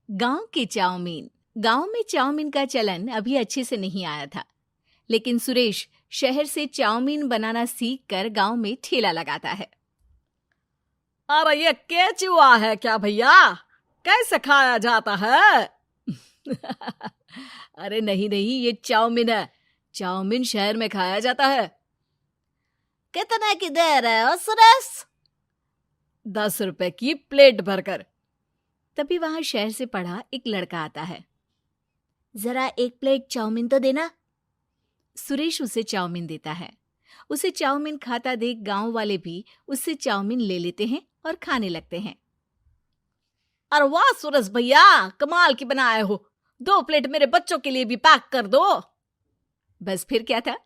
गांव के चाउमीन। गांव में चाउमीन का चलन अभी अच्छे से नहीं आया था, लेकिन सुरेश शहर से चाउमीन बनाना सीख कर गांव में ठेला लगाता है। अरे ये केचुआ है क्या भैया? कैसे खाया जाता है? अरे नहीं नहीं, ये चाउमीन है। चाउमीन शहर में खाया जाता है। कितने की दे रहे हो सुरेश? 10 रुपए की प्लेट भरकर। तभी वहां शहर से पढ़ा एक लड़का आता है। जरा एक प्लेट चाउमीन तो देना। सुरेश उसे चाउमीन देता है। उसे चाउमीन खाता देख गांव वाले भी उससे चाउमीन ले लेते हैं और खाने लगते हैं। अरे वाह सुरेश भैया, कमाल की बनाए हो। 2 प्लेट मेरे बच्चों के लिए भी पैक कर दो। बस फिर क्या था,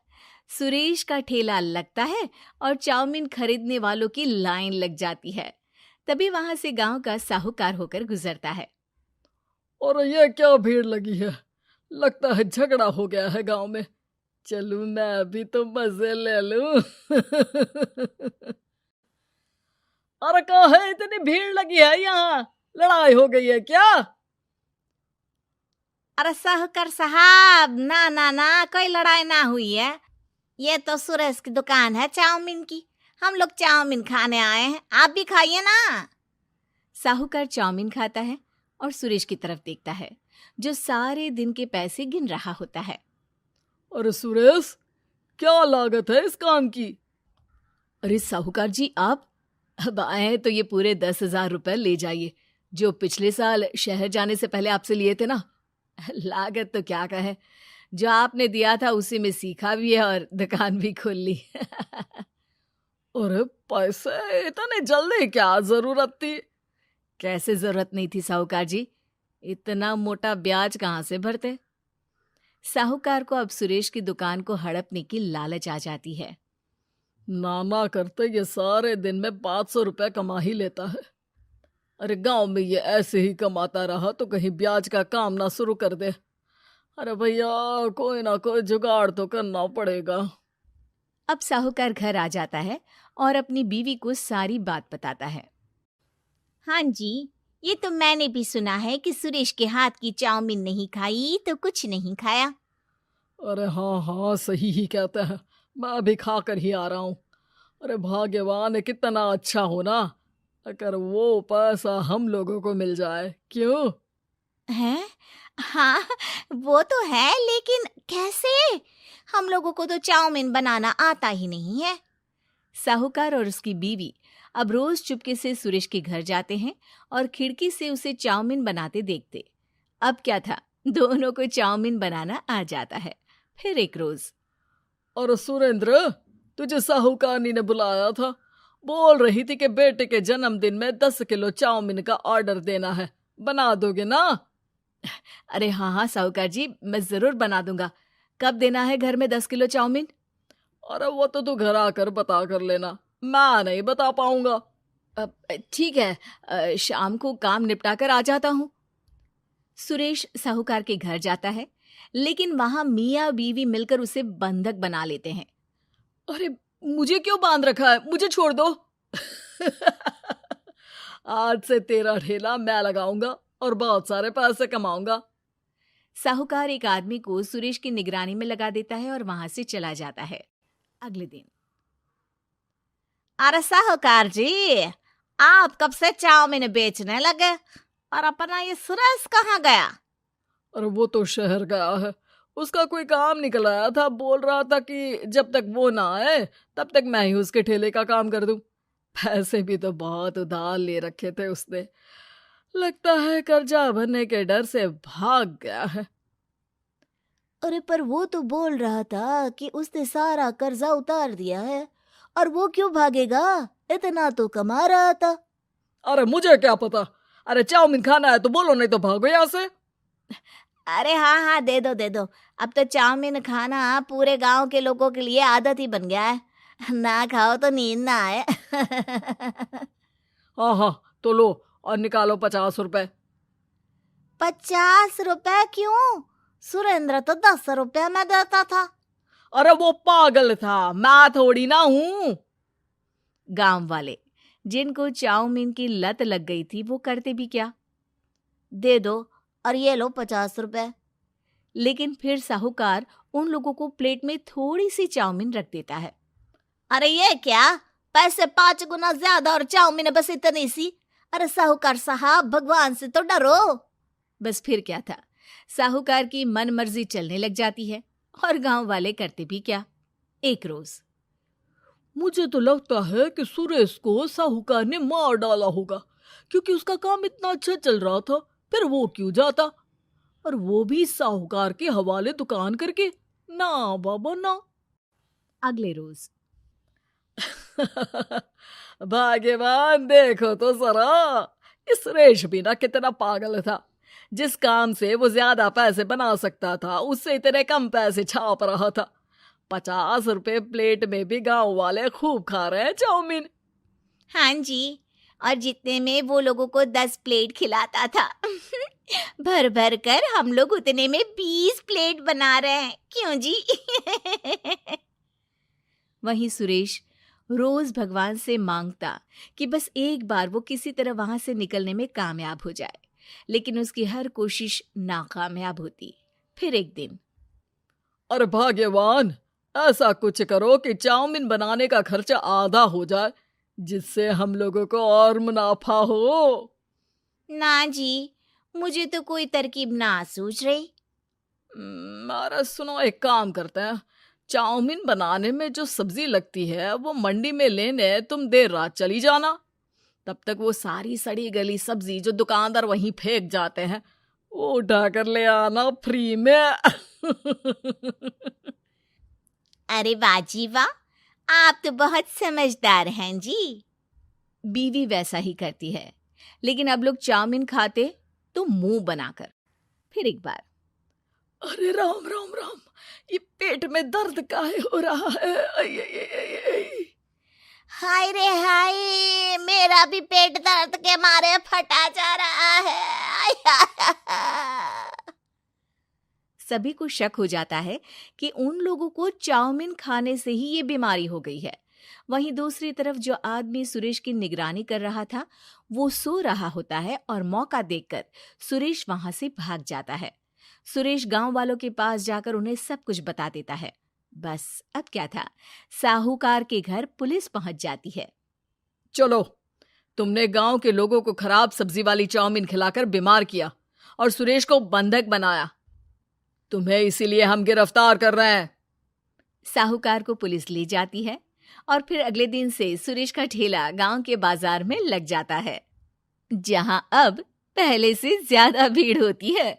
सुरेश का ठेला लगता है और चाउमीन खरीदने वालों की लाइन लग जाती है। तभी वहां से गांव का साहूकार होकर गुजरता है। और ये क्या भीड़ लगी है? लगता है झगड़ा हो गया है गांव में। चलूं मैं अभी तो मजे ले लूं। अरे कहाँ है, इतनी भीड़ लगी है यहाँ? लड़ाई हो गई है क्या? अरे साहूकार साहब, ना ना ना, कोई लड़ाई ना हुई है। ये तो सुरेश की दुकान है चाउमीन की। हम लोग चाउमीन खाने आए हैं, आप भी खाइए ना। साहूकार चाउमीन खाता है और सुरेश की तरफ देखता है, जो सारे दिन के पैसे गिन रहा होता है। अरे सुरेश, क्या लागत है इस काम की? अरे साहूकार जी, आप अब आए हैं तो ये पूरे 10,000 रुपए ले जाइए, जो पिछले साल शहर जाने से पहले आपसे लिए थे ना। लागत तो क्या कहे, जो आपने दिया था उसी में सीखा भी है और दुकान भी खोल ली। अरे पैसे इतने जल्दी क्या जरूरत थी? कैसे जरूरत नहीं थी साहूकार जी, इतना मोटा ब्याज कहाँ से भरते। साहूकार को अब सुरेश की दुकान को हड़पने की लालच आ जाती है। नाना करते ये सारे दिन में 500 रुपए कमा ही लेता है। अरे गांव में ये ऐसे ही कमाता रहा तो कहीं ब्याज का काम ना शुरू कर दे। अरे भैया, कोई ना कोई जुगाड़ तो करना पड़ेगा। अब साहूकार घर आ जाता है और अपनी बीवी को सारी बात बताता है। हाँ जी, ये तो मैंने भी सुना है कि सुरेश के हाथ की चाउमीन नहीं खाई तो कुछ नहीं खाया। अरे हाँ हाँ, सही ही कहते हैं। मैं भी खा कर ही आ रहा हूँ। अरे भाग्यवान है, कितना अच्छा हो ना अगर वो पैसा हम लोगों को मिल जाए। क्यों? हैं? हाँ, वो तो है, लेकिन कैसे? हम लोगों को तो चाउमीन बनाना आता ही नहीं है। साहूकार और उसकी बीवी अब रोज चुपके से सुरेश के घर जाते हैं और खिड़की से उसे चाउमीन बनाते देखते। अब क्या था, दोनों को चाउमीन बनाना आ जाता है। फिर एक रोज, और सुरेंद्र, तुझे साहूकारनी ने बुलाया था। बोल रही थी कि बेटे के जन्मदिन में 10 किलो चाउमीन का ऑर्डर देना है। बना दोगे ना? अरे हाँ हाँ साहूकार जी, मैं जरूर बना दूंगा। कब देना है घर में 10 किलो चाउमीन? अरे वो तो तू घर आकर बता कर लेना, मैं नहीं बता पाऊंगा। ठीक है, शाम को काम निपटा कर आ जाता हूँ। सुरेश साहूकार के घर जाता है, लेकिन वहां मियाँ बीवी मिलकर उसे बंधक बना लेते हैं। अरे मुझे क्यों बांध रखा है? मुझे छोड़ दो। आज से तेरा ठेला मैं लगाऊंगा और बहुत सारे पैसे कमाऊंगा। साहूकार एक आदमी को सुरेश की निगरानी में लगा देता है और वहां से चला जाता है। अगले दिन, अरे साहूकार जी, आप कब से चाउमीन बेचने लगे और अपना ये सुरेश कहाँ गया? और वो तो शहर गया है। उसका कोई काम निकल आया था। बोल रहा था कि जब तक वो ना आए तब तक मैं ही उसके ठेले का काम कर दूं। पैसे भी तो बहुत उधार ले रखे थे उसने। लगता है कर्जा भरने के डर से भाग गया है। अरे पर वो तो बोल रहा था कि उसने सारा कर्जा उतार दिया है, और वो क्यों भागेगा? इतना तो कमा रहा था। अरे मुझे क्या पता। अरे चाउमीन खाना है तो बोलो, नहीं तो भागो यहाँ से। अरे हाँ हाँ, दे दो दे दो। अब तो चाउमीन खाना पूरे गांव के लोगों के लिए आदत ही बन गया है। ना खाओ तो नींद ना आए। हाँ हाँ, तो लो और निकालो 50 रुपए। 50 रुपए क्यों? सुरेंद्र तो 10 रुपए में देता था। अरे वो पागल था, मैं थोड़ी ना हूँ। गांव वाले, जिनको चाउमीन की लत लग गई थी, वो करते भी क्या? दे दो और ये लो 50 रुपए। लेकिन फिर साहूकार उन लोगों को प्लेट में थोड़ी सी चाउमीन रख देता है। अरे ये क्या, पैसे 5 गुना ज्यादा और चाउमीन बस इतनी सी। अरे साहूकार साहब, भगवान से तो डरो। बस फिर क्या था, साहूकार की मन मर्जी चलने लग जाती है और गांव वाले करते भी क्या। एक रोज मुझे तो लगता है कि सुरेश को साहूकार ने मार डाला होगा, क्योंकि उसका काम इतना अच्छा चल रहा था, फिर वो क्यों जाता, और वो भी साहूकार के हवाले दुकान करके। ना बाबा ना। अगले रोज भाग्यवान, देखो तो जरा, इस सुरेश भी ना कितना पागल था। जिस काम से वो ज्यादा पैसे बना सकता था, उससे इतने कम पैसे छाप रहा था। 50 रुपए प्लेट में भी गांव वाले खूब खा रहे हैं चाउमीन। हाँ जी, और जितने में वो लोगों को 10 प्लेट खिलाता था भर भर कर हम लोग उतने में 20 प्लेट बना रहे हैं। क्यों जी? वहीं सुरेश रोज भगवान से मांगता कि बस एक बार वो किसी तरह वहां से निकलने में कामयाब हो जाए, लेकिन उसकी हर कोशिश नाकामयाब होती। फिर एक दिन, अरे भाग्यवान, ऐसा कुछ करो कि चाउमीन बनाने का खर्चा आधा हो जाए, जिससे हम लोगों को और मुनाफा हो। ना जी, मुझे तो कोई तरकीब ना सूझ रही। अरे सुनो, एक काम करते हैं, चाउमीन बनाने में जो सब्जी लगती है वो मंडी में लेने तुम देर रात चली जाना। तब तक वो सारी सड़ी गली सब्जी जो दुकानदार वहीं फेंक जाते हैं, वो उठा कर ले आना फ्री में। अरे वाह जी वाह, आप तो बहुत समझदार हैं जी। बीवी वैसा ही करती है, लेकिन अब लोग चाउमीन खाते तो मुंह बनाकर। फिर एक बार, अरे राम राम राम, ये पेट में दर्द काहे हो रहा है? आई, आई, आई, आई, आई। हाय रे हाय, मेरा भी पेट दर्द के मारे फटा जा रहा है। सभी को शक हो जाता है कि उन लोगों को चाउमीन खाने से ही ये बीमारी हो गई है। वहीं दूसरी तरफ जो आदमी सुरेश की निगरानी कर रहा था, वो सो रहा होता है और मौका देखकर सुरेश वहां से भाग जाता है। सुरेश गांव वालों के पास जाकर उन्हें सब कुछ बता देता है। बस अब क्या था, साहूकार के घर पुलिस पहुंच जाती है। चलो, तुमने गांव के लोगों को खराब सब्जी वाली चाउमीन खिलाकर बीमार किया और सुरेश को बंधक बनाया। तुम्हें इसीलिए हम गिरफ्तार कर रहे हैं। साहूकार को पुलिस ले जाती है और फिर अगले दिन से सुरेश का ठेला गांव के बाजार में लग जाता है, जहां अब पहले से ज्यादा भीड़ होती है।